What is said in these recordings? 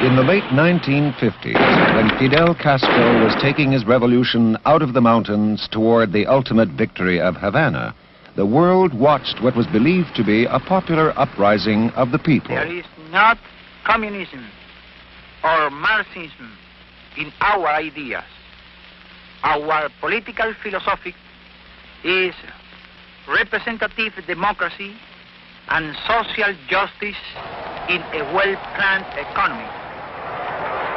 In the late 1950s, when Fidel Castro was taking his revolution out of the mountains toward the ultimate victory of Havana, the world watched what was believed to be a popular uprising of the people. There is not communism or Marxism in our ideas. Our political philosophy is representative democracy and social justice in a well-planned economy.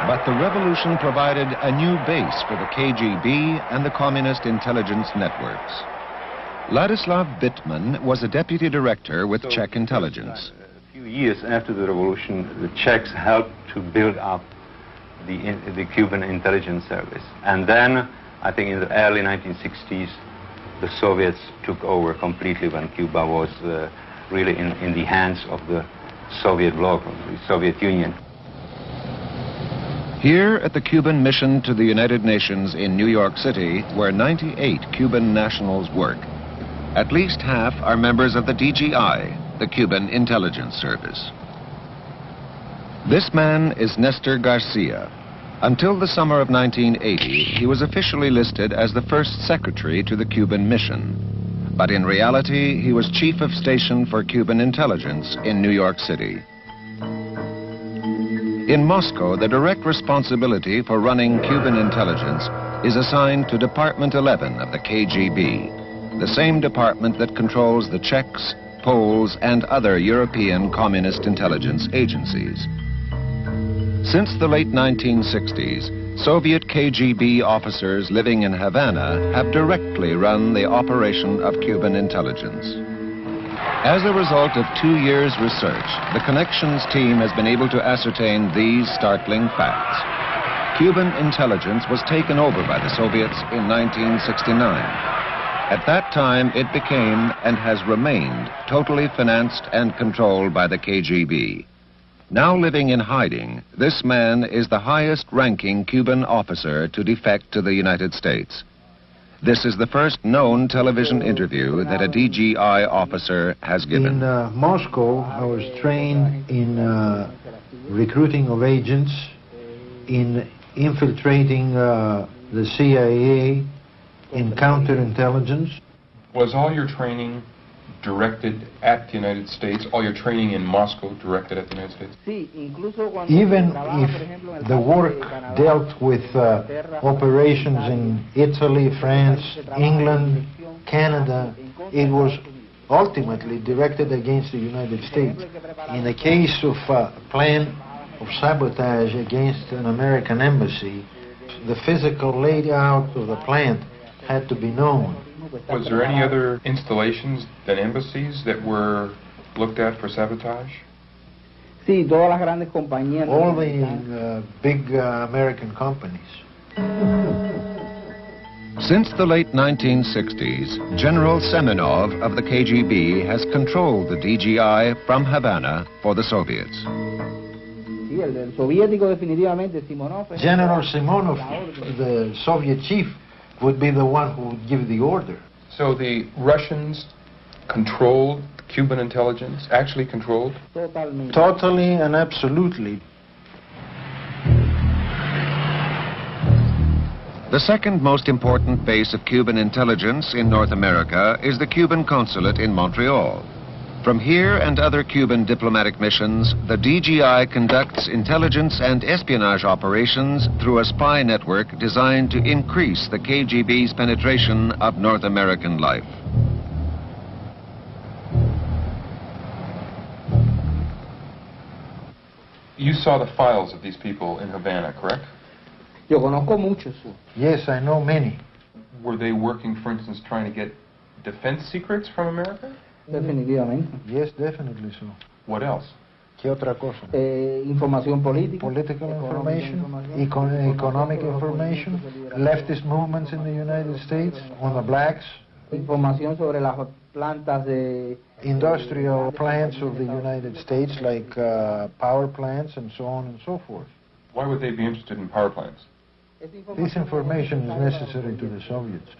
But the revolution provided a new base for the KGB and the communist intelligence networks. Ladislav Bittman was a deputy director with Czech intelligence. A few years after the revolution, the Czechs helped to build up the Cuban intelligence service. And then, I think in the early 1960s, the Soviets took over completely when Cuba was really in the hands of the Soviet bloc, of the Soviet Union. Here at the Cuban mission to the United Nations in New York City, where 98 Cuban nationals work, at least half are members of the DGI, the Cuban Intelligence Service. This man is Nestor Garcia. Until the summer of 1980, he was officially listed as the first secretary to the Cuban mission. But in reality, he was chief of station for Cuban intelligence in New York City. In Moscow, the direct responsibility for running Cuban intelligence is assigned to Department 11 of the KGB, the same department that controls the Czechs, Poles, and other European communist intelligence agencies. Since the late 1960s, Soviet KGB officers living in Havana have directly run the operation of Cuban intelligence. As a result of 2 years' research, the Connections team has been able to ascertain these startling facts. Cuban intelligence was taken over by the Soviets in 1969. At that time, it became and has remained totally financed and controlled by the KGB. Now living in hiding, this man is the highest-ranking Cuban officer to defect to the United States. This is the first known television interview that a DGI officer has given. In Moscow, I was trained in recruiting of agents, in infiltrating the CIA, in counterintelligence. Was all your training directed at the United States? All your training in Moscow directed at the United States? Even if the work dealt with operations in Italy, France, England, Canada, it was ultimately directed against the United States. In the case of a plan of sabotage against an American embassy, the physical layout of the plant had to be known. Was there any other installations than embassies that were looked at for sabotage? All the big American companies. Since the late 1960s, General Semenov of the KGB has controlled the DGI from Havana for the Soviets. General Simonov, the Soviet chief, would be the one who would give the order. So the Russians controlled Cuban intelligence, actually controlled? Totally and absolutely. The second most important base of Cuban intelligence in North America is the Cuban consulate in Montreal. From here and other Cuban diplomatic missions, the DGI conducts intelligence and espionage operations through a spy network designed to increase the KGB's penetration of North American life. You saw the files of these people in Havana, correct? Yes, I know many. Were they working, for instance, trying to get defense secrets from America? Yes, definitely so. What else? ¿Qué otra cosa? Political information, economic information, leftist movements in the United States, on the blacks. Industrial plants of the United States, like power plants and so on and so forth. Why would they be interested in power plants? This information is necessary to the Soviets.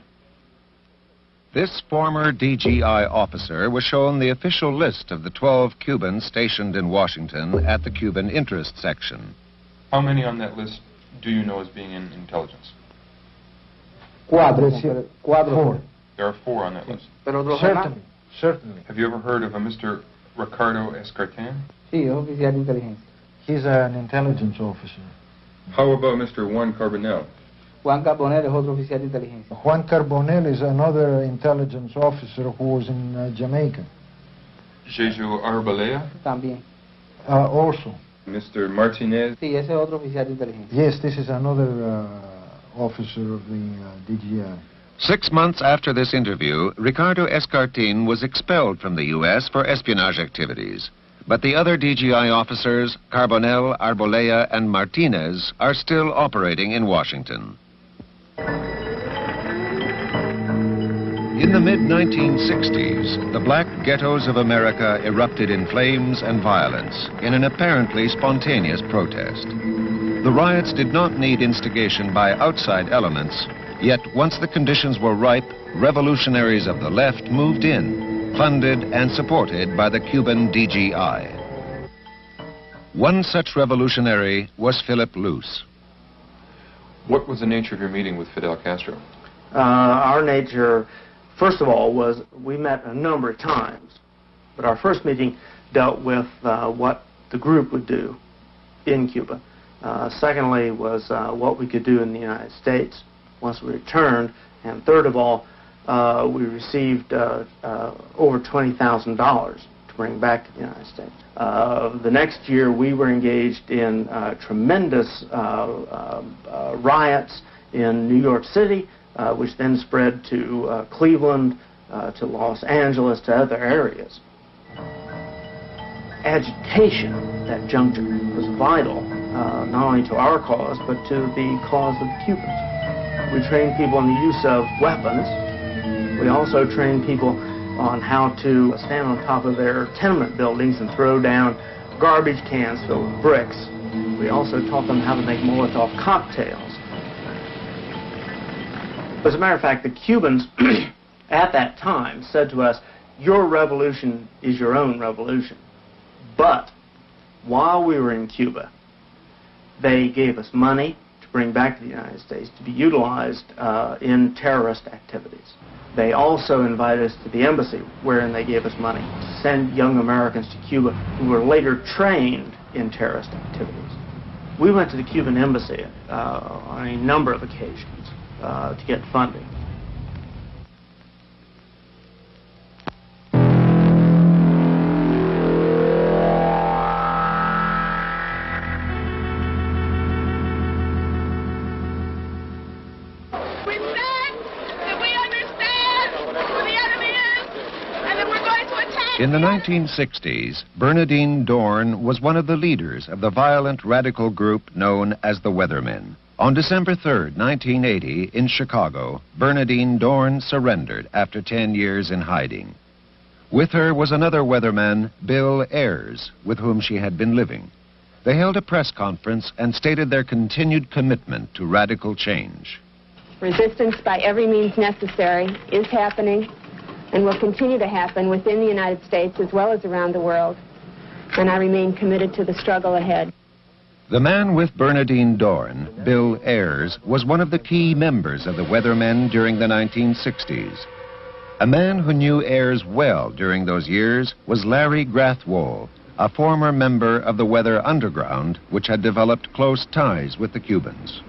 This former DGI officer was shown the official list of the 12 Cubans stationed in Washington at the Cuban Interest Section. How many on that list do you know as being in intelligence? Four. There are 4 on that list. Certainly, certainly. Have you ever heard of a Mr. Ricardo Escartin? Sí, es oficial de inteligencia. He's an intelligence officer. How about Mr. Juan Carbonell? Juan Carbonell es otro oficial de inteligencia. Juan Carbonell is another intelligence officer who was in Jamaica. Jeju Arbolea? También. Also. Mr. Martinez? Sí, ese es otro oficial de inteligencia. Yes, this is another officer of the DGI. 6 months after this interview, Ricardo Escartin was expelled from the U.S. for espionage activities. But the other DGI officers, Carbonell, Arbolea, and Martinez, are still operating in Washington. In the mid-1960s, the black ghettos of America erupted in flames and violence in an apparently spontaneous protest. The riots did not need instigation by outside elements, yet once the conditions were ripe, revolutionaries of the left moved in, funded and supported by the Cuban DGI. One such revolutionary was Philip Luce. What was the nature of your meeting with Fidel Castro? Our nature, first of all, was we met a number of times, but our first meeting dealt with what the group would do in Cuba. Secondly was what we could do in the United States once we returned, and third of all, we received over $20,000 to bring back to the United States. The next year, we were engaged in tremendous riots in New York City, which then spread to Cleveland, to Los Angeles, to other areas. Agitation at that juncture was vital, not only to our cause, but to the cause of the Cubans. We trained people in the use of weapons. We also trained people on how to stand on top of their tenement buildings and throw down garbage cans filled with bricks. We also taught them how to make Molotov cocktails. As a matter of fact, the Cubans at that time said to us, "Your revolution is your own revolution." But while we were in Cuba, they gave us money to bring back to the United States to be utilized in terrorist activities. They also invited us to the embassy, wherein they gave us money to send young Americans to Cuba who were later trained in terrorist activities. We went to the Cuban embassy on a number of occasions to get funding. In the 1960s, Bernardine Dohrn was one of the leaders of the violent radical group known as the Weathermen. On December 3, 1980, in Chicago, Bernardine Dohrn surrendered after 10 years in hiding. With her was another Weatherman, Bill Ayers, with whom she had been living. They held a press conference and stated their continued commitment to radical change. Resistance by every means necessary is happening and will continue to happen within the United States as well as around the world. And I remain committed to the struggle ahead. The man with Bernardine Dohrn, Bill Ayers, was one of the key members of the Weathermen during the 1960s. A man who knew Ayers well during those years was Larry Grathwohl, a former member of the Weather Underground, which had developed close ties with the Cubans.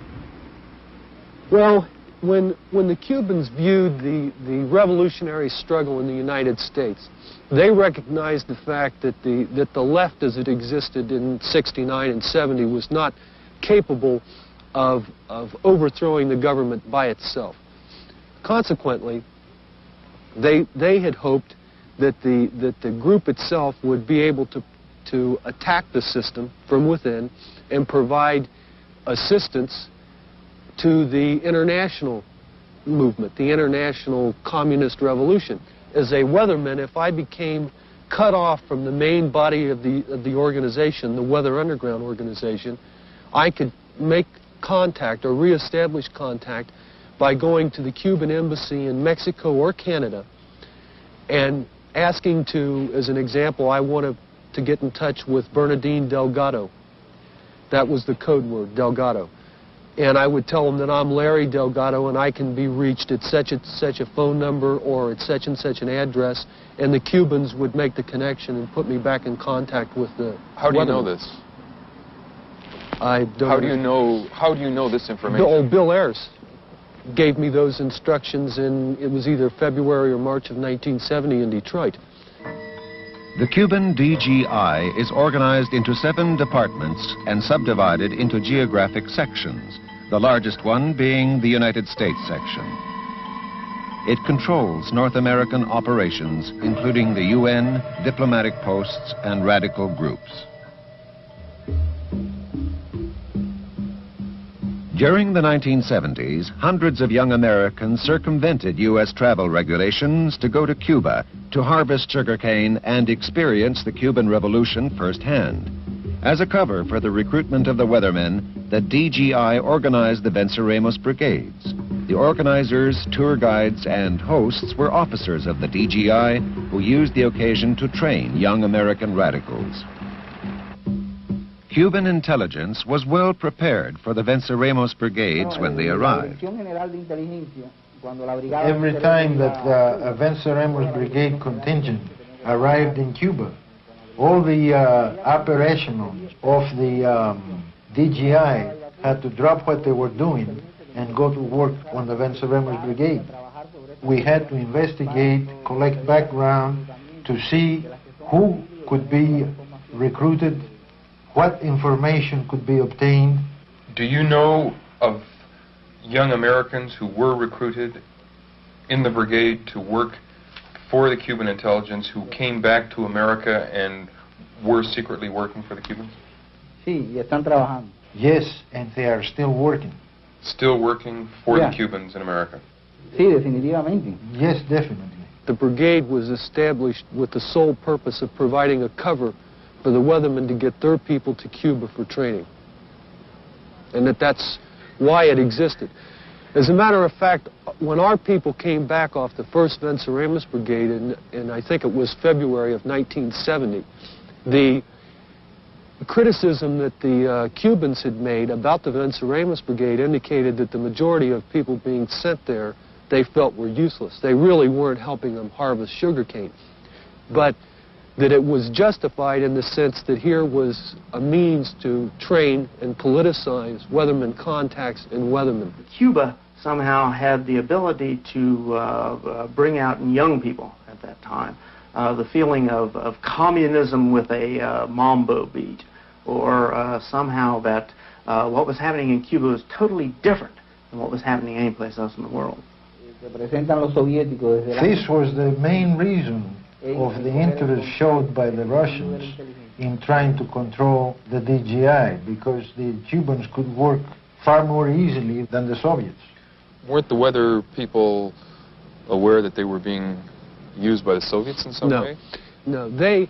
Well, when the Cubans viewed the revolutionary struggle in the United States, they recognized the fact that the left as it existed in 69 and 70 was not capable of overthrowing the government by itself. Consequently, they had hoped that the group itself would be able to attack the system from within and provide assistance to the international movement, the international communist revolution. As a weatherman, if I became cut off from the main body of the organization, the Weather Underground organization, I could make contact or reestablish contact by going to the Cuban embassy in Mexico or Canada and asking to, as an example, I wanted to get in touch with Bernardine Delgado. That was the code word, Delgado. And I would tell them that I'm Larry Delgado and I can be reached at such and such a phone number or at such and such an address, and the Cubans would make the connection and put me back in contact with the How do you know weatherman. this? I don't How do you know this information? The old Bill Ayers gave me those instructions in, it was either February or March of 1970 in Detroit. The Cuban DGI is organized into 7 departments and subdivided into geographic sections, the largest one being the United States section. It controls North American operations, including the UN, diplomatic posts, and radical groups. During the 1970s, hundreds of young Americans circumvented U.S. travel regulations to go to Cuba to harvest sugarcane and experience the Cuban Revolution firsthand. As a cover for the recruitment of the weathermen, the DGI organized the Venceremos Brigades. The organizers, tour guides, and hosts were officers of the DGI who used the occasion to train young American radicals. Cuban intelligence was well prepared for the Venceremos Brigades when they arrived. Every time that a Venceremos Brigade contingent arrived in Cuba, all the operational of the DGI had to drop what they were doing and go to work on the Venceremos Brigade. We had to investigate, collect background to see who could be recruited, what information could be obtained. Do you know of young Americans who were recruited in the brigade to work for the Cuban intelligence who came back to America and were secretly working for the Cubans? Sí, y están trabajando. Yes, and they are still working. Still working for the Cubans in America? Sí, definitivamente. Yes, definitely. The brigade was established with the sole purpose of providing a cover for the weathermen to get their people to Cuba for training. And that's why it existed. As a matter of fact, when our people came back off the first Venceremos Brigade in I think it was February of 1970, the criticism that the Cubans had made about the Venceremos Brigade indicated that the majority of people being sent there they felt were useless. They really weren't helping them harvest sugarcane. But that it was justified in the sense that here was a means to train and politicize weathermen contacts and weathermen. Cuba somehow had the ability to bring out in young people at that time the feeling of communism with a mambo beat, or somehow that what was happening in Cuba was totally different than what was happening anyplace else in the world. This was the main reason of the interest showed by the Russians in trying to control the DGI, because the Cubans could work far more easily than the Soviets. Weren't the weather people aware that they were being used by the Soviets in some way? No, they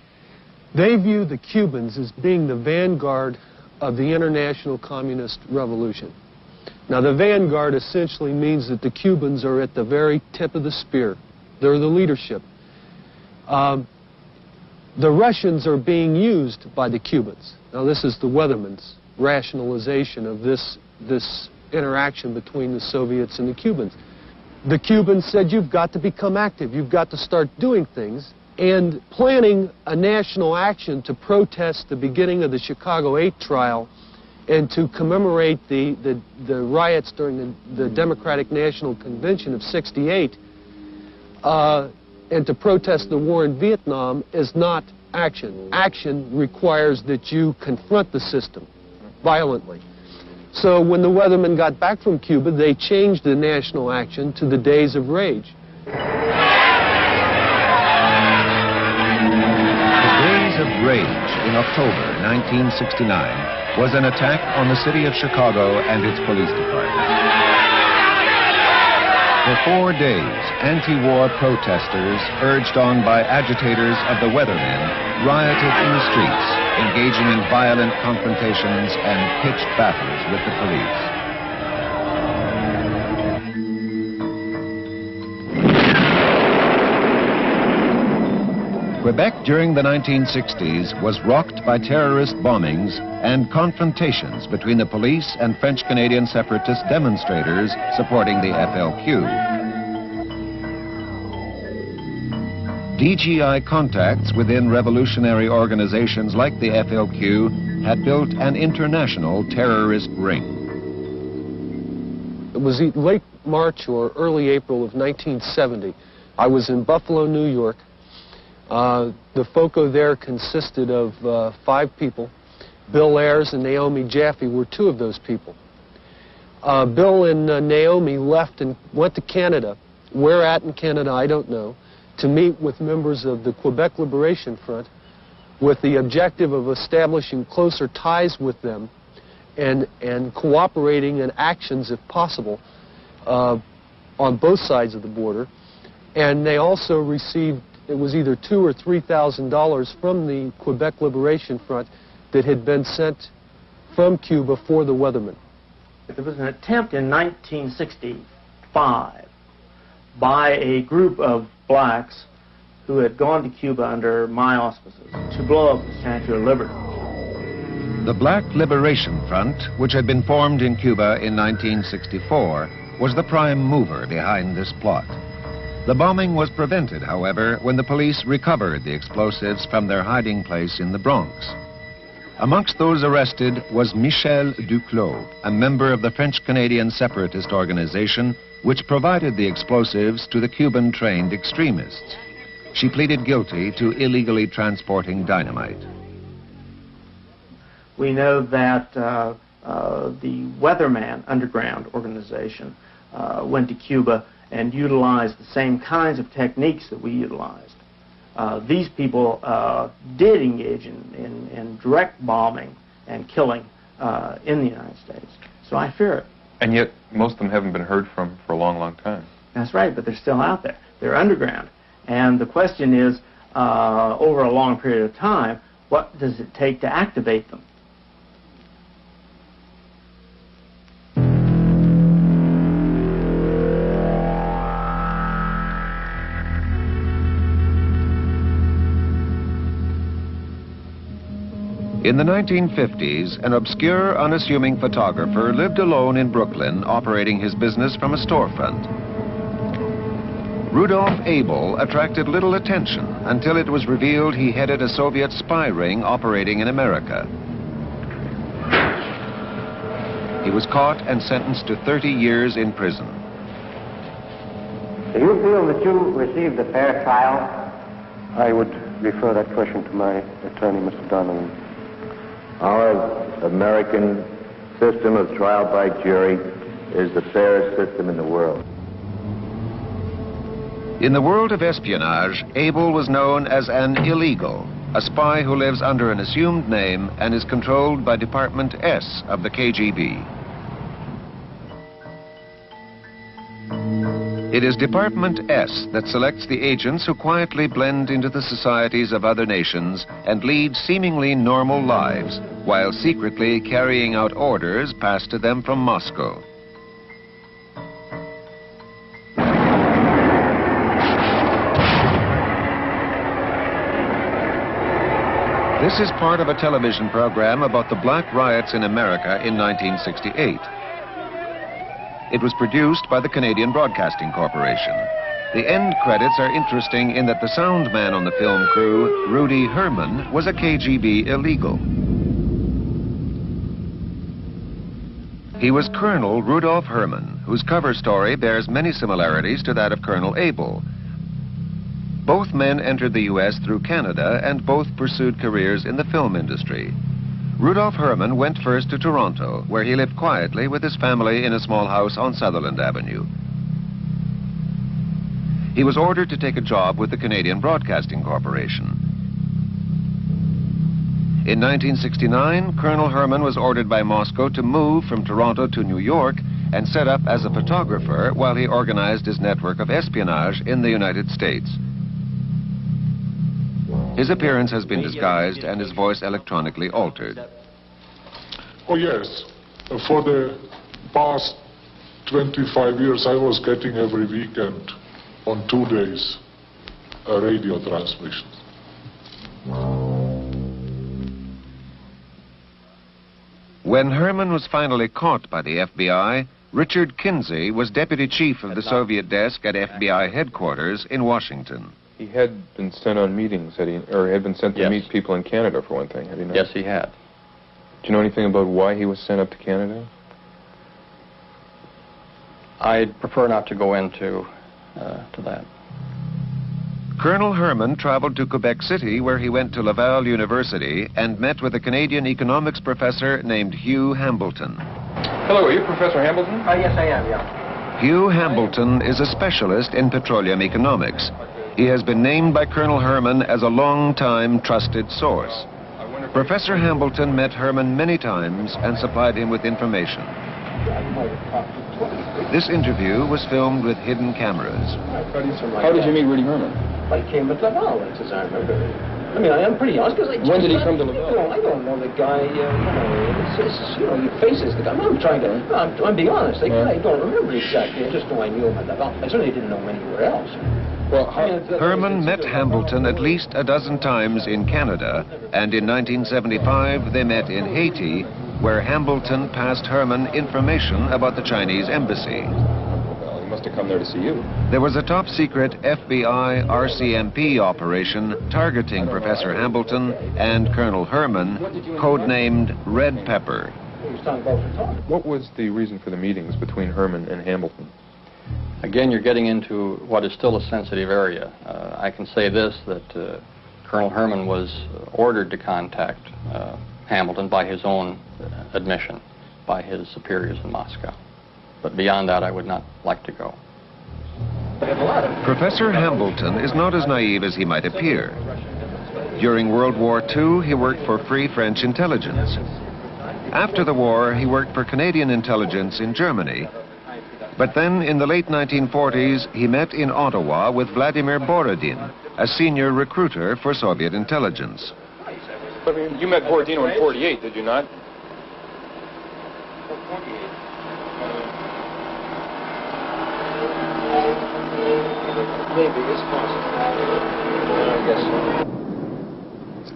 view the Cubans as being the vanguard of the international communist revolution. Now, the vanguard essentially means that the Cubans are at the very tip of the spear. They're the leadership. The Russians are being used by the Cubans. Now, this is the weatherman's rationalization of this interaction between the Soviets and the Cubans. The Cubans said, you've got to become active. You've got to start doing things. And planning a national action to protest the beginning of the Chicago 8 trial and to commemorate the riots during the Democratic National Convention of '68, and to protest the war in Vietnam is not action. Action requires that you confront the system violently. So when the weathermen got back from Cuba, they changed the national action to the Days of Rage. The Days of Rage in October 1969 was an attack on the city of Chicago and its police department. For 4 days, anti-war protesters, urged on by agitators of the weathermen, rioted in the streets, engaging in violent confrontations and pitched battles with the police. Quebec during the 1960s was rocked by terrorist bombings and confrontations between the police and French-Canadian separatist demonstrators supporting the FLQ. DGI contacts within revolutionary organizations like the FLQ had built an international terrorist ring. It was late March or early April of 1970. I was in Buffalo, New York. The FOCO there consisted of 5 people. Bill Ayers and Naomi Jaffe were 2 of those people. Bill and Naomi left and went to Canada. Where at in Canada, I don't know, to meet with members of the Quebec Liberation Front with the objective of establishing closer ties with them and cooperating in actions, if possible, on both sides of the border. And they also received, it was either $2,000 or $3,000 from the Quebec Liberation Front that had been sent from Cuba for the Weathermen. There was an attempt in 1965 by a group of blacks who had gone to Cuba under my auspices to blow up the Statue of Liberty. The Black Liberation Front, which had been formed in Cuba in 1964, was the prime mover behind this plot. The bombing was prevented, however, when the police recovered the explosives from their hiding place in the Bronx. Amongst those arrested was Michel Duclos, a member of the French-Canadian separatist organization which provided the explosives to the Cuban-trained extremists. She pleaded guilty to illegally transporting dynamite. We know that the Weatherman underground organization went to Cuba and utilized the same kinds of techniques that we utilized. These people did engage in direct bombing and killing in the United States. So I fear it. And yet, most of them haven't been heard from for a long, long time. That's right, but they're still out there. They're underground. And the question is, over a long period of time, what does it take to activate them? In the 1950s, an obscure, unassuming photographer lived alone in Brooklyn, operating his business from a storefront. Rudolf Abel attracted little attention until it was revealed he headed a Soviet spy ring operating in America. He was caught and sentenced to 30 years in prison. Do you feel that you received a fair trial? I would refer that question to my attorney, Mr. Donnelly. Our American system of trial by jury is the fairest system in the world. In the world of espionage, Abel was known as an illegal, a spy who lives under an assumed name and is controlled by Department S of the KGB. It is Department S that selects the agents who quietly blend into the societies of other nations and lead seemingly normal lives, while secretly carrying out orders passed to them from Moscow. This is part of a television program about the black riots in America in 1968. It was produced by the Canadian Broadcasting Corporation. The end credits are interesting in that the sound man on the film crew, Rudy Herman, was a KGB illegal. He was Colonel Rudolf Herman, whose cover story bears many similarities to that of Colonel Abel. Both men entered the U.S. through Canada, and both pursued careers in the film industry. Rudolf Herman went first to Toronto, where he lived quietly with his family in a small house on Sutherland Avenue. He was ordered to take a job with the Canadian Broadcasting Corporation. In 1969, Colonel Herman was ordered by Moscow to move from Toronto to New York and set up as a photographer while he organized his network of espionage in the United States. His appearance has been disguised and his voice electronically altered. Oh yes, for the past 25 years I was getting every weekend on 2 days a radio transmission. When Herman was finally caught by the FBI, Richard Kinsey was deputy chief of the Soviet desk at FBI headquarters in Washington. He had been sent on meetings, or had been sent to meet people in Canada, for one thing, had he not? Yes, he had. Do you know anything about why he was sent up to Canada? I'd prefer not to go into to that. Colonel Herman traveled to Quebec City, where he went to Laval University and met with a Canadian economics professor named Hugh Hambleton. Hello, are you Professor Hambleton? Yes, I am, yeah. Hugh Hambleton is a specialist in petroleum economics. He has been named by Colonel Herman as a long-time trusted source. Professor Hambleton met Herman many times and supplied him with information. This interview was filmed with hidden cameras. How did you meet Rudy Herman? I came at Laval, as I remember. I mean, I am pretty honest, because when did he come to Laval? I don't know the guy, your face is the guy. I'm being honest. I don't remember exactly. I just know I knew him at Laval. I certainly didn't know him anywhere else. Well, Herman met Hambleton at least a dozen times in Canada, and in 1975 they met in Haiti, where Hambleton passed Herman information about the Chinese embassy. Well, he must have come there to see you. There was a top-secret FBI RCMP operation targeting Professor Hambleton and Colonel Herman, codenamed Red Pepper. What was the reason for the meetings between Herman and Hambleton? Again, you're getting into what is still a sensitive area. I can say this, that Colonel Herman was ordered to contact Hambleton by his own admission, by his superiors in Moscow. But beyond that, I would not like to go. Professor Hambleton is not as naive as he might appear. During World War II, he worked for Free French intelligence. After the war, he worked for Canadian intelligence in Germany. But then, in the late 1940s, he met in Ottawa with Vladimir Borodin, a senior recruiter for Soviet intelligence. But you met Borodino in '48, did you not? Maybe it's possible. I guess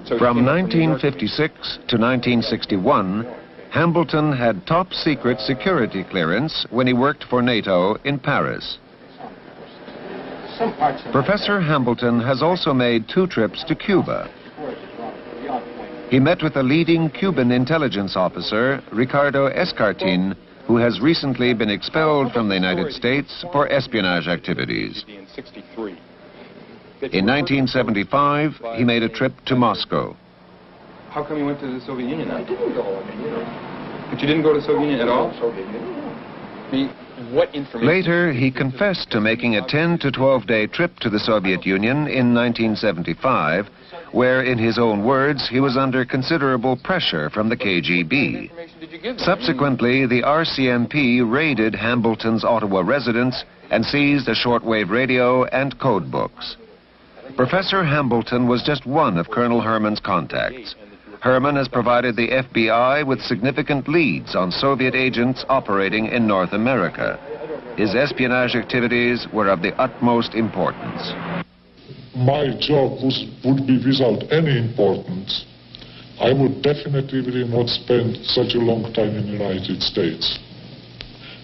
so. From 1956 to 1961, Hambleton had top-secret security clearance when he worked for NATO in Paris. Professor Hambleton has also made 2 trips to Cuba. He met with a leading Cuban intelligence officer, Ricardo Escartin, who has recently been expelled from the United States for espionage activities. In 1975, he made a trip to Moscow. How come you went to the Soviet Union? I didn't go. But you didn't go to the Soviet Union at all? What information? Later, he confessed to making a 10 to 12-day trip to the Soviet Union in 1975, where, in his own words, he was under considerable pressure from the KGB. Subsequently, the RCMP raided Hambleton's Ottawa residence and seized a shortwave radio and code books. Professor Hambleton was just one of Colonel Herman's contacts. Herman has provided the FBI with significant leads on Soviet agents operating in North America. His espionage activities were of the utmost importance. My job would be without any importance. I would definitely not spend such a long time in the United States.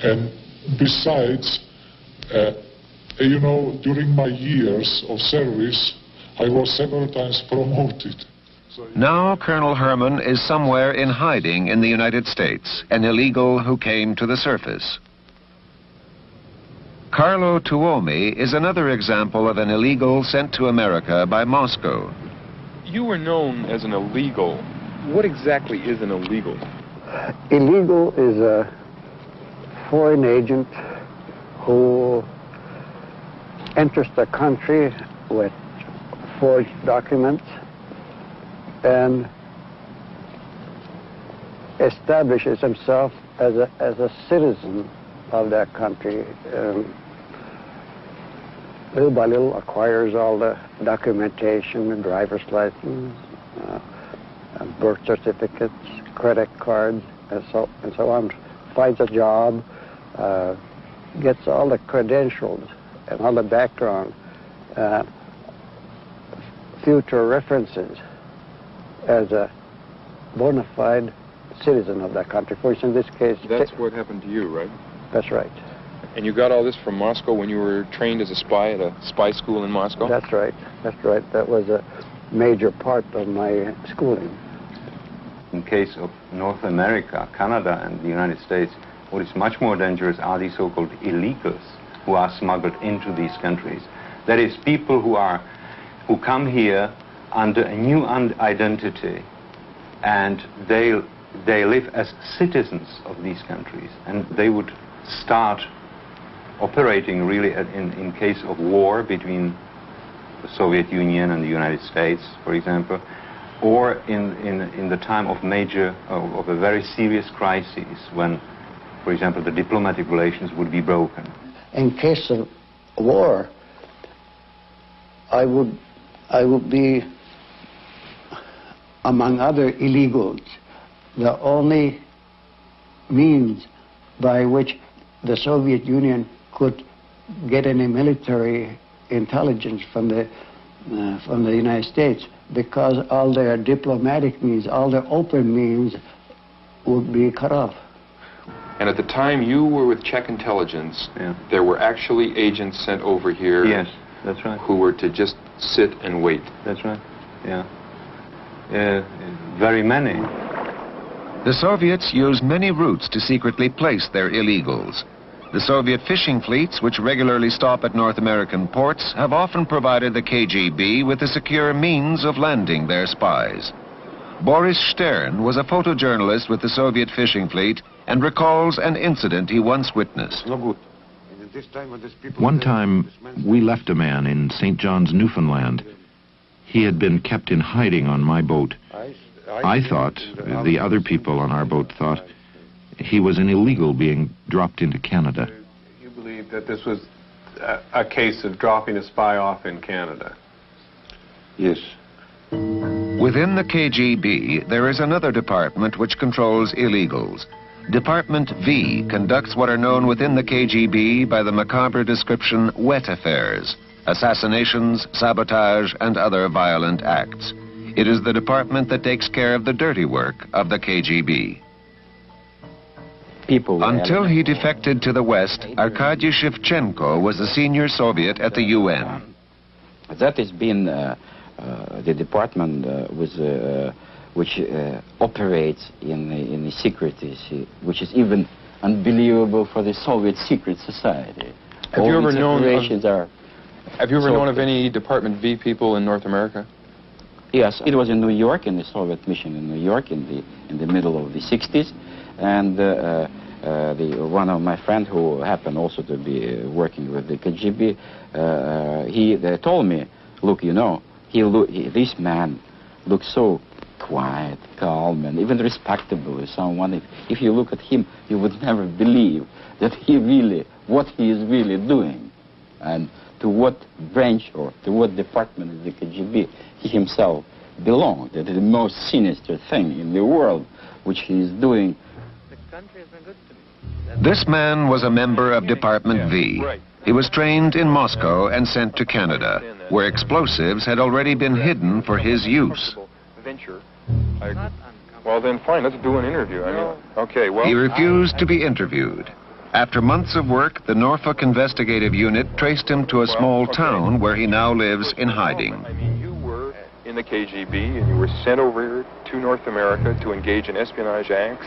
And besides, during my years of service, I was several times promoted. Now Colonel Herman is somewhere in hiding in the United States, an illegal who came to the surface. Carlo Tuomi is another example of an illegal sent to America by Moscow. You were known as an illegal. What exactly is an illegal? Illegal is a foreign agent who enters the country with forged documents and establishes himself as a citizen of that country. Little by little acquires all the documentation, the driver's license, birth certificates, credit cards, and so on. Finds a job, gets all the credentials and all the background, future references as a bona fide citizen of that country. For instance, in this case... That's what happened to you, right? That's right. And you got all this from Moscow when you were trained as a spy at a spy school in Moscow? That's right. That's right. That was a major part of my schooling. In case of North America, Canada, and the United States, what is much more dangerous are the so-called illegals who are smuggled into these countries. That is, people who come here under a new identity, and they live as citizens of these countries, and they would start operating really in case of war between the Soviet Union and the United States, for example, or in the time of of a very serious crisis when, for example, the diplomatic relations would be broken. In case of war, I would be, among other illegals, the only means by which the Soviet Union could get any military intelligence from the United States, because all their diplomatic means, all their open means would be cut off. And at the time you were with Czech intelligence, there were actually agents sent over here. Yes, that's right. Who were to just sit and wait. That's right, yeah. Very many. The Soviets used many routes to secretly place their illegals. The Soviet fishing fleets, which regularly stop at North American ports, have often provided the KGB with a secure means of landing their spies. Boris Stern was a photojournalist with the Soviet fishing fleet and recalls an incident he once witnessed. One time, we left a man in St. John's, Newfoundland. He had been kept in hiding on my boat. I thought, the other people on our boat thought, he was an illegal being dropped into Canada. You believe that this was a case of dropping a spy off in Canada? Yes. Within the KGB, there is another department which controls illegals. Department V conducts what are known within the KGB by the macabre description wet affairs, assassinations, sabotage, and other violent acts. It is the department that takes care of the dirty work of the KGB. Until he defected to the West, Arkady Shevchenko was a senior Soviet at the UN. That has been the department which operates in the secrecy, which is even unbelievable for the Soviet secret society. Have you ever known of any Department V people in North America? Yes, it was in New York, in the Soviet mission in New York in the middle of the 60s, and one of my friends who happened also to be working with the KGB, he told me, look, you know, this man looks so quiet, calm, and even respectable as someone. If you look at him, you would never believe that what he is really doing, and to what branch or to what department of the KGB he himself belonged. That is the most sinister thing in the world, which he is doing. This man was a member of Department V. He was trained in Moscow and sent to Canada, where explosives had already been hidden for his use. Well, then fine, let's do an interview. Okay, well... He refused to be interviewed. After months of work, the Norfolk Investigative Unit traced him to a small town where he now lives in hiding. I mean, you were in the KGB and you were sent over here to North America to engage in espionage acts,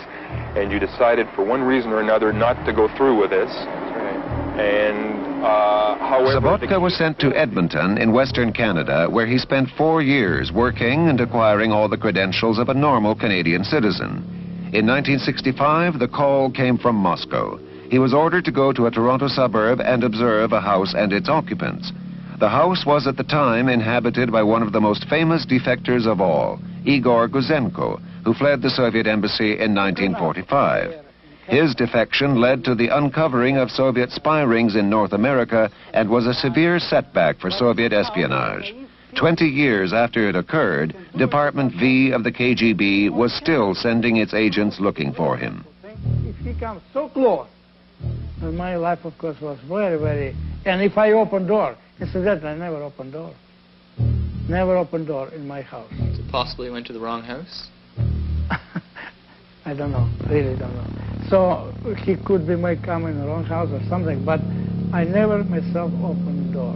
and you decided for one reason or another not to go through with this. And, however... Sabotka was sent to Edmonton in Western Canada, where he spent 4 years working and acquiring all the credentials of a normal Canadian citizen. In 1965, the call came from Moscow. He was ordered to go to a Toronto suburb and observe a house and its occupants. The house was at the time inhabited by one of the most famous defectors of all, Igor Guzenko, who fled the Soviet embassy in 1945. His defection led to the uncovering of Soviet spy rings in North America and was a severe setback for Soviet espionage. 20 years after it occurred, Department V of the KGB was still sending its agents looking for him. If he comes so close, and my life, of course, was very, very... And if I open door, incidentally, I never open door. Never open door in my house. So possibly went to the wrong house? I don't know, really don't know. So he could be my come in the wrong house or something, but I never myself opened the door.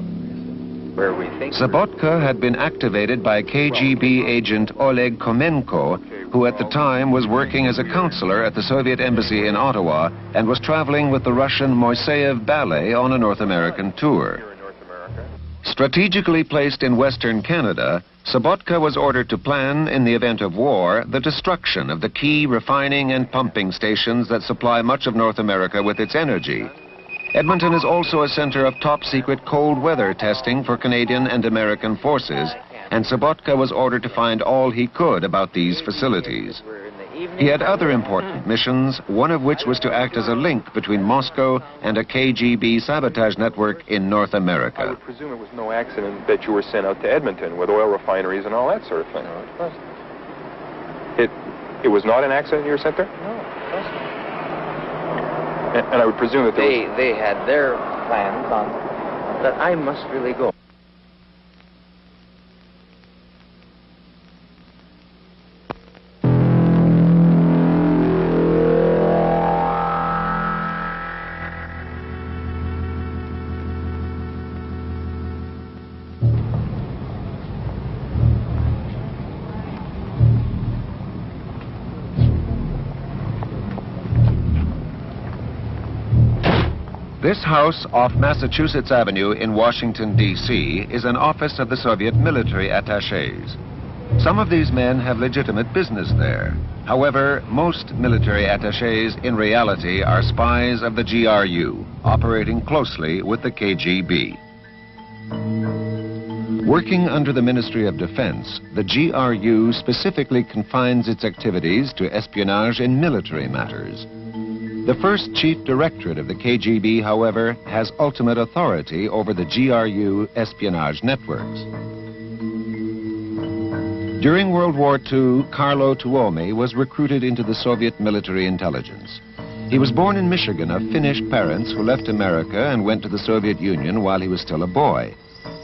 Where we think Sobotka had been activated by KGB agent Oleg Komenko, who at the time was working as a counselor at the Soviet embassy in Ottawa and was traveling with the Russian Moiseyev Ballet on a North American tour. Strategically placed in Western Canada, Sobotka was ordered to plan, in the event of war, the destruction of the key refining and pumping stations that supply much of North America with its energy. Edmonton is also a center of top-secret cold weather testing for Canadian and American forces, and Sobotka was ordered to find all he could about these facilities. He had other important missions, one of which was to act as a link between Moscow and a KGB sabotage network in North America. I would presume it was no accident that you were sent out to Edmonton with oil refineries and all that sort of thing. No, it wasn't. It was not an accident you were sent there? No, it wasn't. And I would presume that they had their plans on that I must really go. This house off Massachusetts Avenue in Washington, D.C. is an office of the Soviet military attachés. Some of these men have legitimate business there. However, most military attachés in reality are spies of the GRU, operating closely with the KGB. Working under the Ministry of Defense, the GRU specifically confines its activities to espionage in military matters. The first chief directorate of the KGB, however, has ultimate authority over the GRU espionage networks. During World War II, Carlo Tuomi was recruited into the Soviet military intelligence. He was born in Michigan of Finnish parents who left America and went to the Soviet Union while he was still a boy.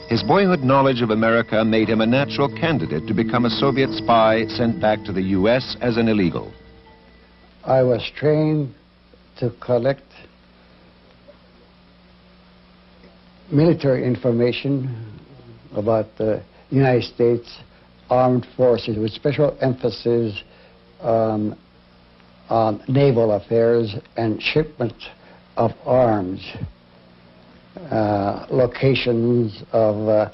His boyhood knowledge of America made him a natural candidate to become a Soviet spy sent back to the U.S. as an illegal. I was trained to collect military information about the United States Armed Forces with special emphasis on naval affairs and shipment of arms, locations of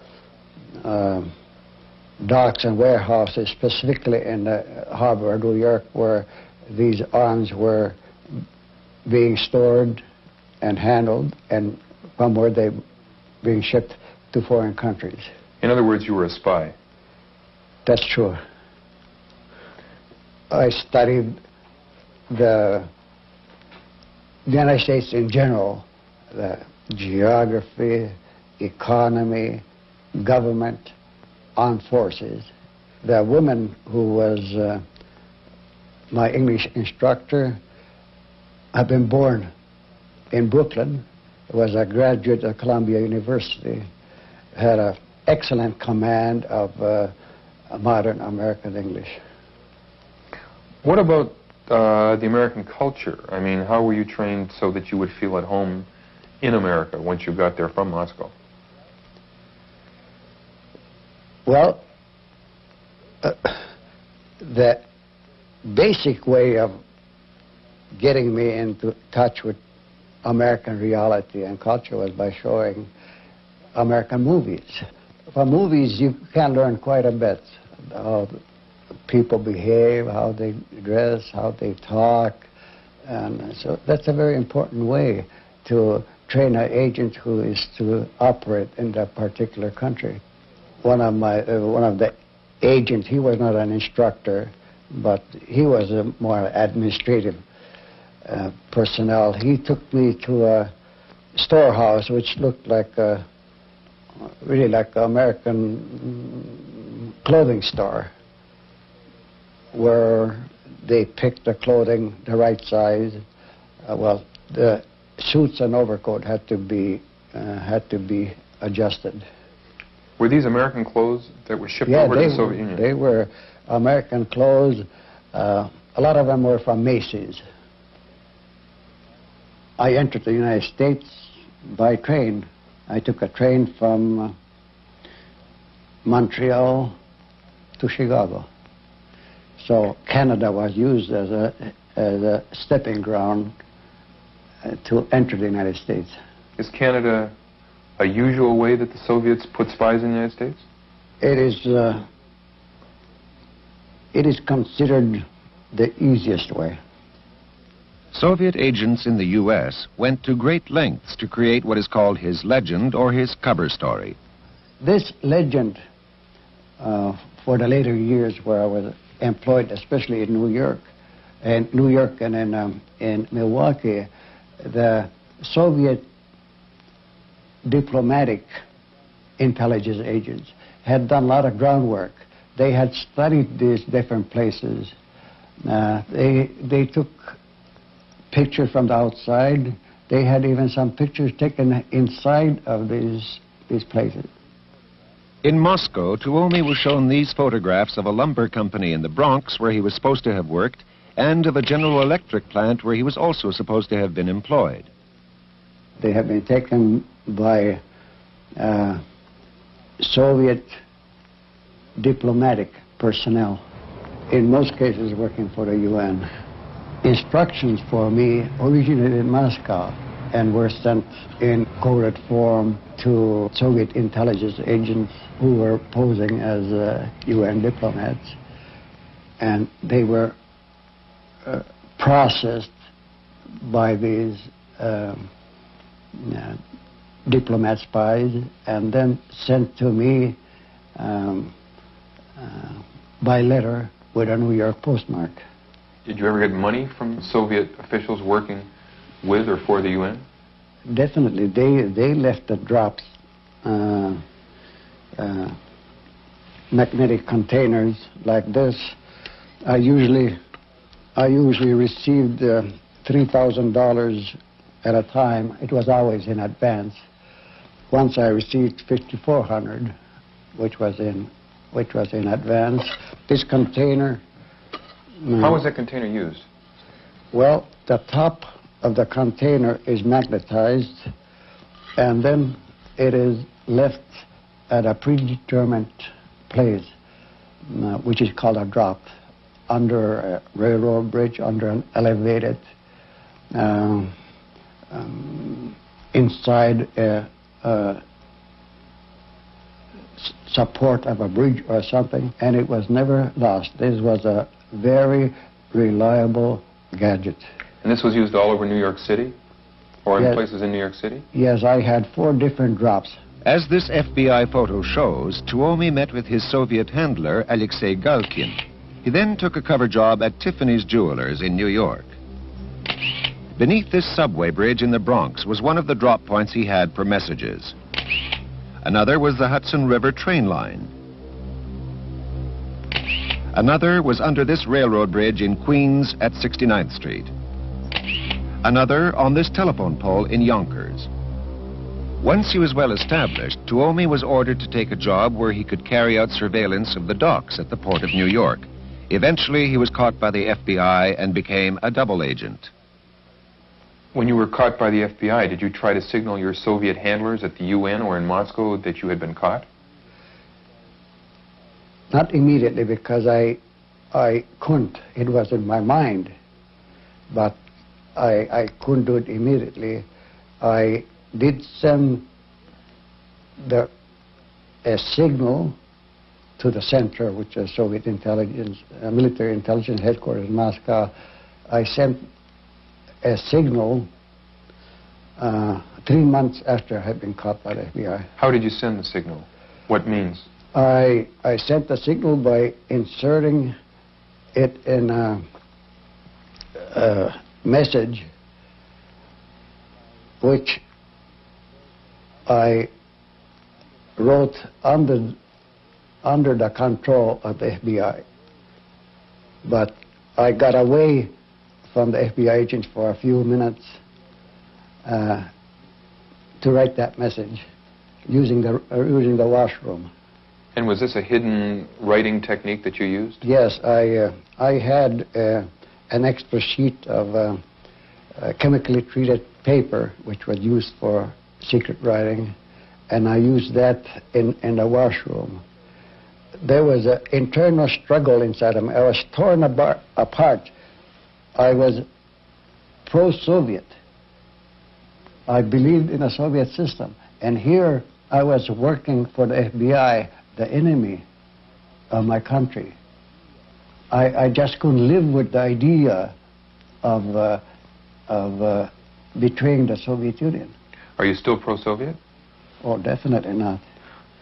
docks and warehouses, specifically in the harbor of New York, where these arms were being stored and handled, and from where they being shipped to foreign countries. In other words, you were a spy. That's true. I studied the United States in general, the geography, economy, government, armed forces. The woman who was my English instructor had been born in Brooklyn, was a graduate of Columbia University, had an excellent command of modern American English. What about the American culture? I mean, how were you trained so that you would feel at home in America once you got there from Moscow? Well, the basic way of getting me into touch with American reality and culture was by showing American movies. From movies, you can learn quite a bit how people behave, how they dress, how they talk, and so that's a very important way to train an agent who is to operate in that particular country. One of the agents, he was not an instructor, but he was a more administrative personnel. He took me to a storehouse which looked like really like an American clothing store, where they picked the clothing the right size. Well, the suits and overcoat had to be adjusted. Were these American clothes that were shipped over to the Soviet Union? They were American clothes, a lot of them were from Macy's. I entered the United States by train. I took a train from Montreal to Chicago. So Canada was used as a stepping ground to enter the United States. Is Canada a usual way that the Soviets put spies in the United States? It is considered the easiest way. Soviet agents in the U.S. went to great lengths to create what is called his legend or his cover story. This legend, for the later years where I was employed, especially in New York and in Milwaukee, the Soviet diplomatic intelligence agents had done a lot of groundwork. They had studied these different places. They took pictures from the outside. They had even some pictures taken inside of these places. In Moscow, Tuomi was shown these photographs of a lumber company in the Bronx where he was supposed to have worked, and of a General Electric plant where he was also supposed to have been employed. They have been taken by Soviet diplomatic personnel, in most cases working for the UN. Instructions for me originated in Moscow and were sent in coded form to Soviet intelligence agents who were posing as UN diplomats. And they were processed by these diplomat spies and then sent to me by letter with a New York postmark. Did you ever get money from Soviet officials working with or for the UN? Definitely. They left the drops, magnetic containers like this. I usually received $3,000 at a time. It was always in advance. Once I received $5,400, which was in advance. This container. How was that container used? Well, the top of the container is magnetized, and then it is left at a predetermined place, which is called a drop, under a railroad bridge, under an elevated, inside a support of a bridge or something, and it was never lost. This was a very reliable gadget. And this was used all over New York City? Or in Yes. places in New York City? Yes, I had 4 different drops. As this FBI photo shows, Tuomi met with his Soviet handler, Alexei Galkin. He then took a cover job at Tiffany's Jewelers in New York. Beneath this subway bridge in the Bronx was one of the drop points he had for messages. Another was the Hudson River train line. Another was under this railroad bridge in Queens at 69th Street. Another on this telephone pole in Yonkers. Once he was well established, Tuomi was ordered to take a job where he could carry out surveillance of the docks at the port of New York. Eventually, he was caught by the FBI and became a double agent. When you were caught by the FBI, did you try to signal your Soviet handlers at the UN or in Moscow that you had been caught? Not immediately, because I couldn't. It was in my mind, but I couldn't do it immediately. I did send a signal to the center, which is Soviet intelligence, military intelligence headquarters in Moscow. I sent a signal 3 months after I had been caught by the FBI. How did you send the signal? What means? I sent the signal by inserting it in a message which I wrote under the control of the FBI. But I got away from the FBI agents for a few minutes to write that message using the washroom. And was this a hidden writing technique that you used? Yes, I had an extra sheet of chemically treated paper, which was used for secret writing, and I used that in the washroom. There was an internal struggle inside of me. I was torn apart. I was pro-Soviet. I believed in a Soviet system. And here I was working for the FBI, the enemy of my country. I just couldn't live with the idea of betraying the Soviet Union. Are you still pro-Soviet? Oh, definitely not.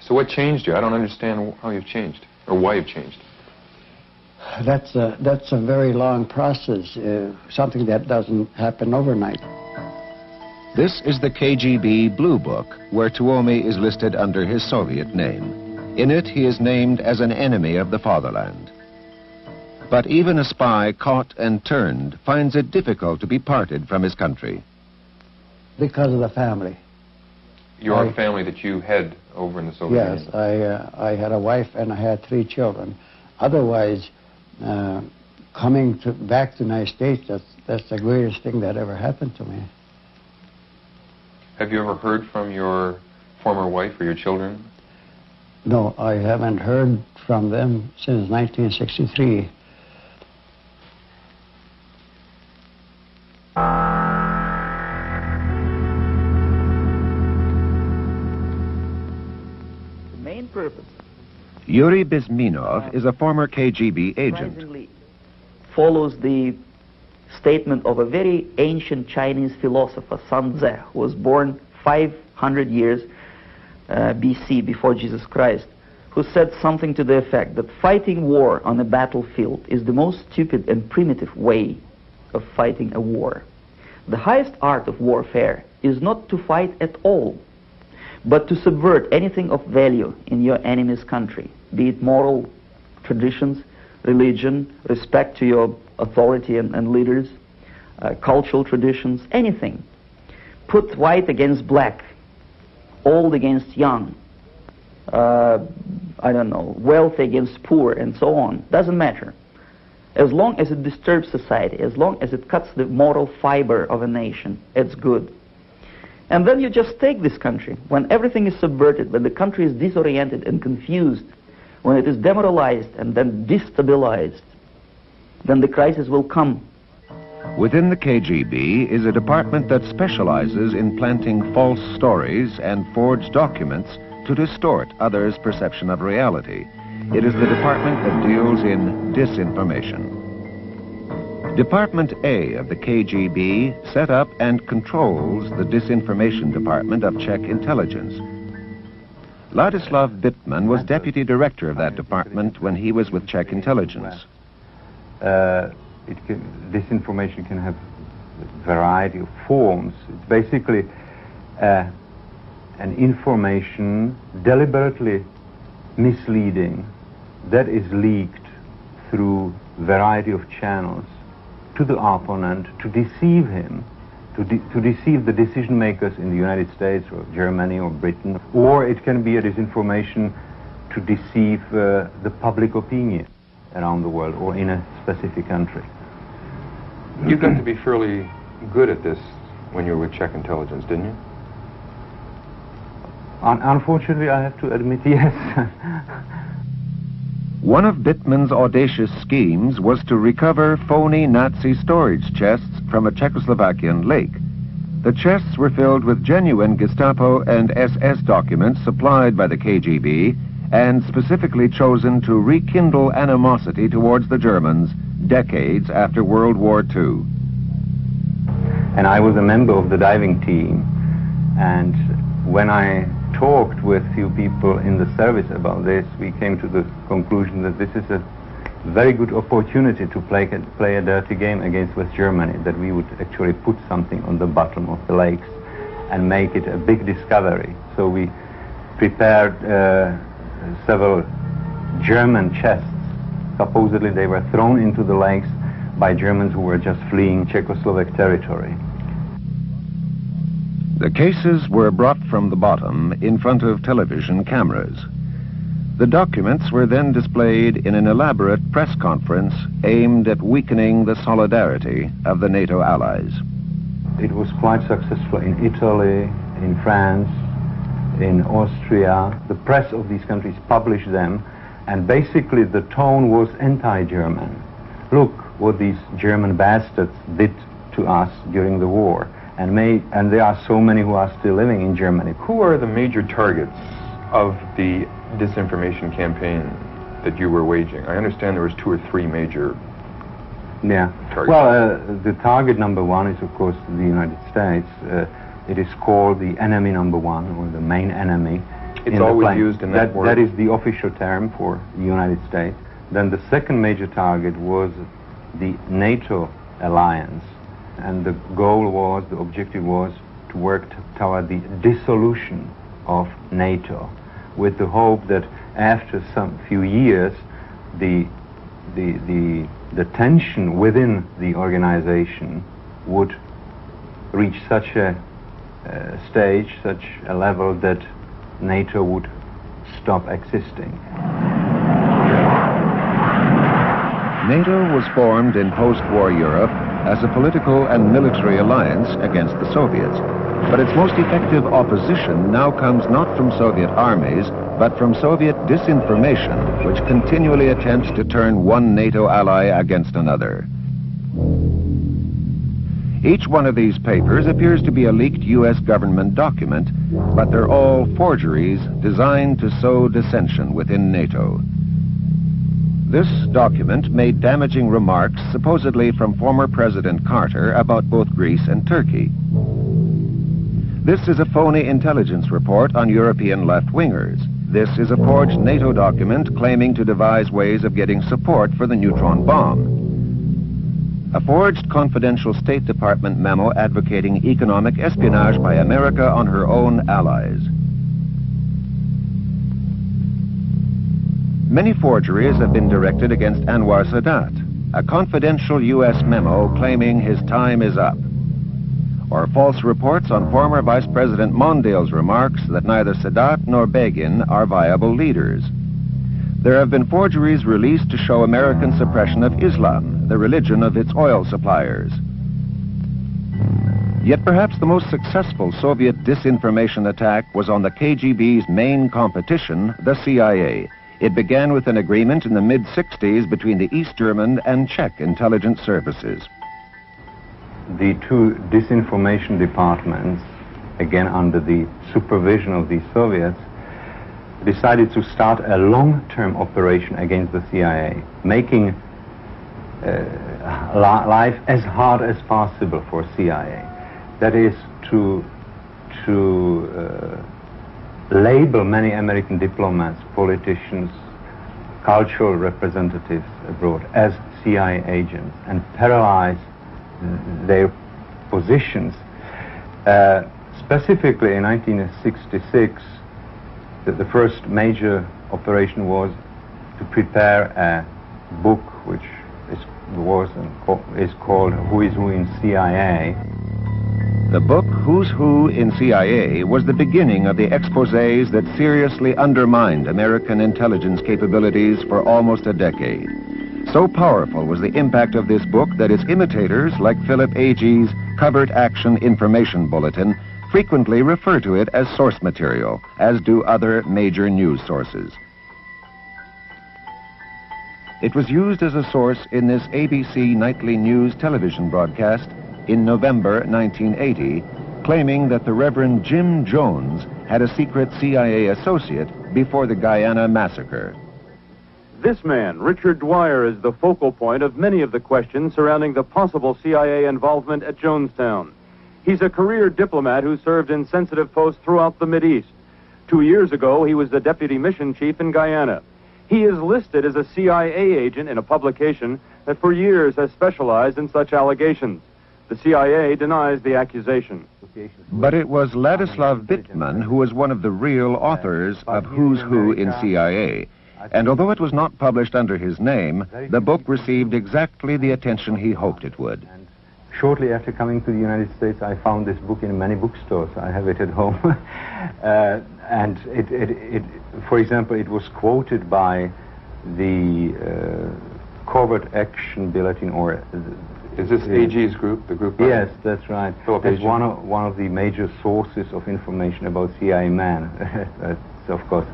So what changed you? I don't understand how you've changed, or why you've changed. That's a very long process, something that doesn't happen overnight. This is the KGB Blue Book, where Tuomi is listed under his Soviet name. In it, he is named as an enemy of the fatherland. But even a spy caught and turned finds it difficult to be parted from his country. Because of the family. Your family that you had over in the Soviet Union? Yes, I had a wife and I had 3 children. Otherwise, coming back to the United States, that's the greatest thing that ever happened to me. Have you ever heard from your former wife or your children? No, I haven't heard from them since 1963. Yuri Bizminov is a former KGB agent. Follows the statement of a very ancient Chinese philosopher, Sun Tzu, who was born 500 years BC, before Jesus Christ, who said something to the effect that fighting war on a battlefield is the most stupid and primitive way of fighting a war. The highest art of warfare is not to fight at all, but to subvert anything of value in your enemy's country, be it moral traditions, religion, respect to your authority and leaders, cultural traditions, anything. Put white against black, old against young, I don't know, wealthy against poor, and so on. Doesn't matter. As long as it disturbs society, as long as it cuts the moral fiber of a nation, it's good. And then you just take this country. When everything is subverted, when the country is disoriented and confused, when it is demoralized and then destabilized, then the crisis will come. Within the KGB is a department that specializes in planting false stories and forged documents to distort others' perception of reality. It is the department that deals in disinformation. Department A of the KGB set up and controls the disinformation department of Czech intelligence. Ladislav Bittman was deputy director of that department when he was with Czech intelligence. Disinformation can have a variety of forms. It's basically an information deliberately misleading that is leaked through a variety of channels to the opponent to deceive him, to deceive the decision makers in the United States or Germany or Britain, or it can be a disinformation to deceive the public opinion around the world or in a specific country. You got to be fairly good at this when you were with Czech intelligence, didn't you? Unfortunately, I have to admit, yes. One of Bittman's audacious schemes was to recover phony Nazi storage chests from a Czechoslovakian lake. The chests were filled with genuine Gestapo and SS documents supplied by the KGB and specifically chosen to rekindle animosity towards the Germans decades after World War II. And I was a member of the diving team, and when I talked with few people in the service about this, we came to the conclusion that this is a very good opportunity to play a dirty game against West Germany, that we would actually put something on the bottom of the lakes and make it a big discovery. So we prepared several German chests. Supposedly they were thrown into the lakes by Germans who were just fleeing Czechoslovak territory. The cases were brought from the bottom in front of television cameras. The documents were then displayed in an elaborate press conference aimed at weakening the solidarity of the NATO allies. It was quite successful in Italy, in France, in Austria. The press of these countries published them, and basically the tone was anti-German. Look what these German bastards did to us during the war. And there are so many who are still living in Germany. Who are the major targets of the disinformation campaign that you were waging? I understand there was 2 or 3 major targets. Well, the target number 1 is, of course, the United States. It is called the enemy number 1, or the main enemy. It's always used in that word. That is the official term for the United States. Then the second major target was the NATO alliance. And the goal was, the objective was to work toward the dissolution of NATO, with the hope that after some few years, the tension within the organization would reach such a stage, such a level that NATO would stop existing. NATO was formed in post-war Europe as a political and military alliance against the Soviets. But its most effective opposition now comes not from Soviet armies, but from Soviet disinformation, which continually attempts to turn one NATO ally against another. Each one of these papers appears to be a leaked U.S. government document, but they're all forgeries designed to sow dissension within NATO. This document made damaging remarks supposedly from former President Carter about both Greece and Turkey. This is a phony intelligence report on European left-wingers. This is a forged NATO document claiming to devise ways of getting support for the neutron bomb. A forged confidential State Department memo advocating economic espionage by America on her own allies. Many forgeries have been directed against Anwar Sadat, a confidential U.S. memo claiming his time is up, or false reports on former Vice President Mondale's remarks that neither Sadat nor Begin are viable leaders. There have been forgeries released to show American suppression of Islam, the religion of its oil suppliers. Yet perhaps the most successful Soviet disinformation attack was on the KGB's main competition, the CIA. It began with an agreement in the mid-60s between the East German and Czech intelligence services. The two disinformation departments, again under the supervision of the Soviets, decided to start a long-term operation against the CIA, making life as hard as possible for CIA. That is to label many American diplomats, politicians, cultural representatives abroad as CIA agents and paralyze their positions. Specifically in 1966, the first major operation was to prepare a book which is called Who is Who in CIA. The book, Who's Who in CIA, was the beginning of the exposés that seriously undermined American intelligence capabilities for almost a decade. So powerful was the impact of this book that its imitators, like Philip Agee's Covert Action Information Bulletin, frequently refer to it as source material, as do other major news sources. It was used as a source in this ABC nightly news television broadcast in November 1980, claiming that the Reverend Jim Jones had a secret CIA associate before the Guyana massacre. This man, Richard Dwyer, is the focal point of many of the questions surrounding the possible CIA involvement at Jonestown. He's a career diplomat who served in sensitive posts throughout the Mideast. 2 years ago, he was the deputy mission chief in Guyana. He is listed as a CIA agent in a publication that for years has specialized in such allegations. The CIA denies the accusation. But it was Ladislav Bittman who was one of the real authors of Who's Who in CIA. And although it was not published under his name, the book received exactly the attention he hoped it would. shortly after coming to the United States, I found this book in many bookstores. I have it at home. And for example, it was quoted by the Covert Action Bulletin, or is this AG's group, the group? Yes, that's right. It's one of the major sources of information about CIA man. Of course,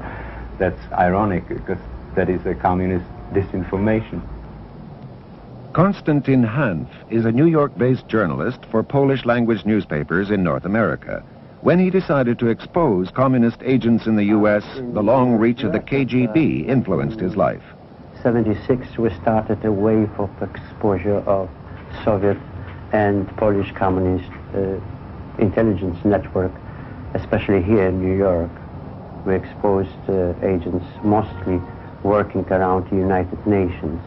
that's ironic, because that is a communist disinformation. Konstantin Hanf is a New York-based journalist for Polish-language newspapers in North America. When he decided to expose communist agents in the U.S., the long reach of the KGB influenced his life. 1976, we started a wave of exposure of Soviet and Polish communist intelligence network, especially here in New York. We exposed agents mostly working around the United Nations.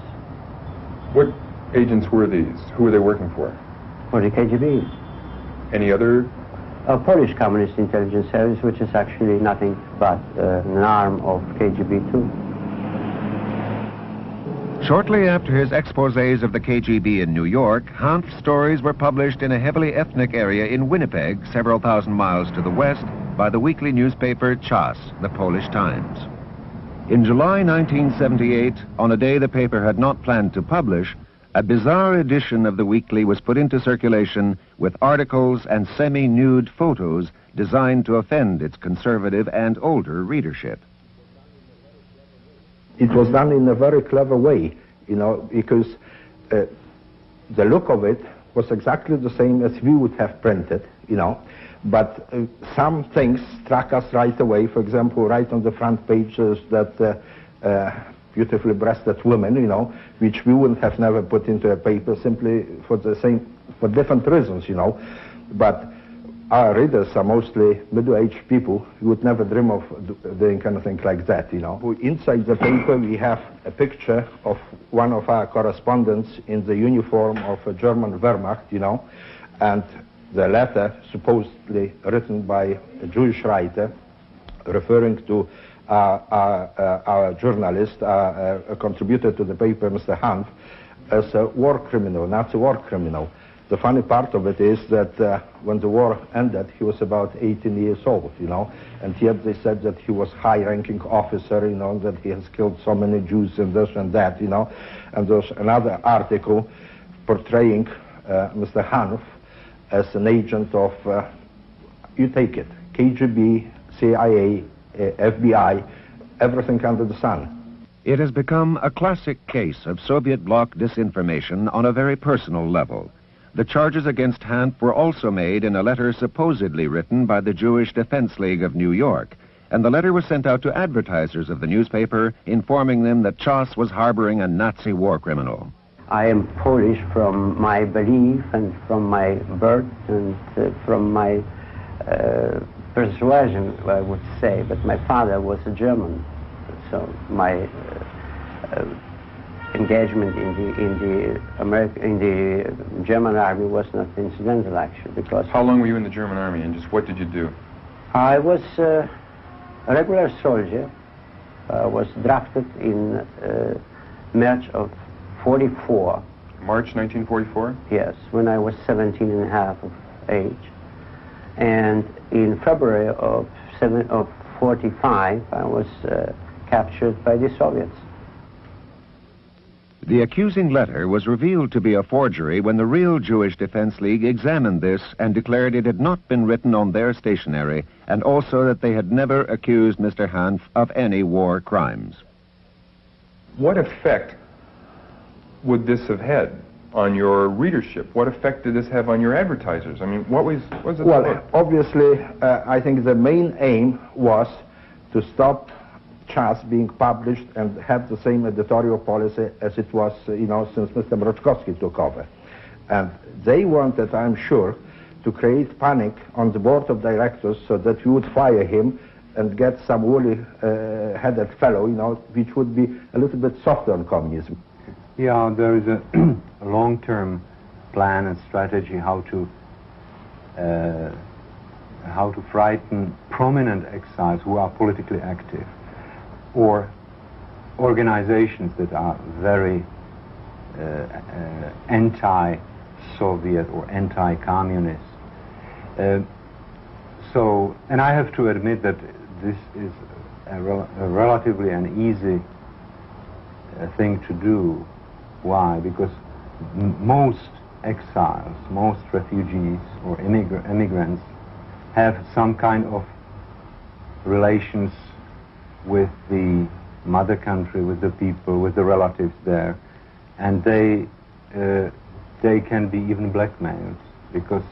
What agents were these? Who were they working for? For the KGB. Any other? Polish Communist Intelligence Service, which is actually nothing but an arm of KGB too. Shortly after his exposés of the KGB in New York, Hanf's stories were published in a heavily ethnic area in Winnipeg, several thousand miles to the west, by the weekly newspaper Czas, the Polish Times. In July 1978, on a day the paper had not planned to publish, a bizarre edition of the weekly was put into circulation with articles and semi-nude photos designed to offend its conservative and older readership. It was done in a very clever way, you know, because the look of it was exactly the same as we would have printed, you know, but some things struck us right away. For example, right on the front page is that beautifully breasted women, you know, which we wouldn't have never put into a paper simply for different reasons, you know. But our readers are mostly middle-aged people who would never dream of doing anything like that, you know. Inside the paper we have a picture of one of our correspondents in the uniform of a German Wehrmacht, you know, and the letter supposedly written by a Jewish writer referring to our journalist, a contributor to the paper, Mr. Hanf, as a war criminal, Nazi war criminal. The funny part of it is that when the war ended, he was about 18 years old, you know, and yet they said that he was high-ranking officer, you know, that he has killed so many Jews and this and that, you know. And there's another article portraying Mr. Hanf as an agent of, you take it, KGB, CIA, FBI, everything under the sun. It has become a classic case of Soviet bloc disinformation on a very personal level. The charges against Hanf were also made in a letter supposedly written by the Jewish Defense League of New York, and the letter was sent out to advertisers of the newspaper, informing them that Czas was harboring a Nazi war criminal. I am Polish from my belief and from my birth and from my persuasion, I would say, but my father was a German, so my engagement in the German army was not incidental, actually, because... How long were you in the German army, and just what did you do? I was a regular soldier. I was drafted in March of 44. March 1944? Yes, when I was 17 and a half of age. And in February of 45, I was captured by the Soviets. The accusing letter was revealed to be a forgery when the real Jewish Defense League examined this and declared it had not been written on their stationery, and also that they had never accused Mr. Hanf of any war crimes. What effect would this have had on your readership? What effect did this have on your advertisers? I mean, what was it? Well, obviously, I think the main aim was to stop Czas being published and have the same editorial policy as it was, you know, since Mr. Mroczkowski took over. And they wanted, I'm sure, to create panic on the board of directors so that we would fire him and get some woolly-headed fellow, you know, which would be a little bit softer on communism. Yeah, there is a long-term plan and strategy how to frighten prominent exiles who are politically active, or organizations that are very anti-Soviet or anti-communist. And I have to admit that this is a relatively an easy thing to do. Why? Because most exiles, most refugees or immigrants have some kind of relations with the mother country, with the people, with the relatives there, and they can be even blackmailed, because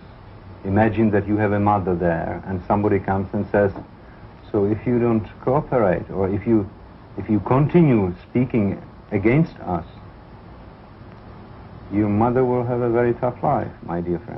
imagine that you have a mother there and somebody comes and says, so if you don't cooperate, or if you continue speaking against us, your mother will have a very tough life, my dear friend.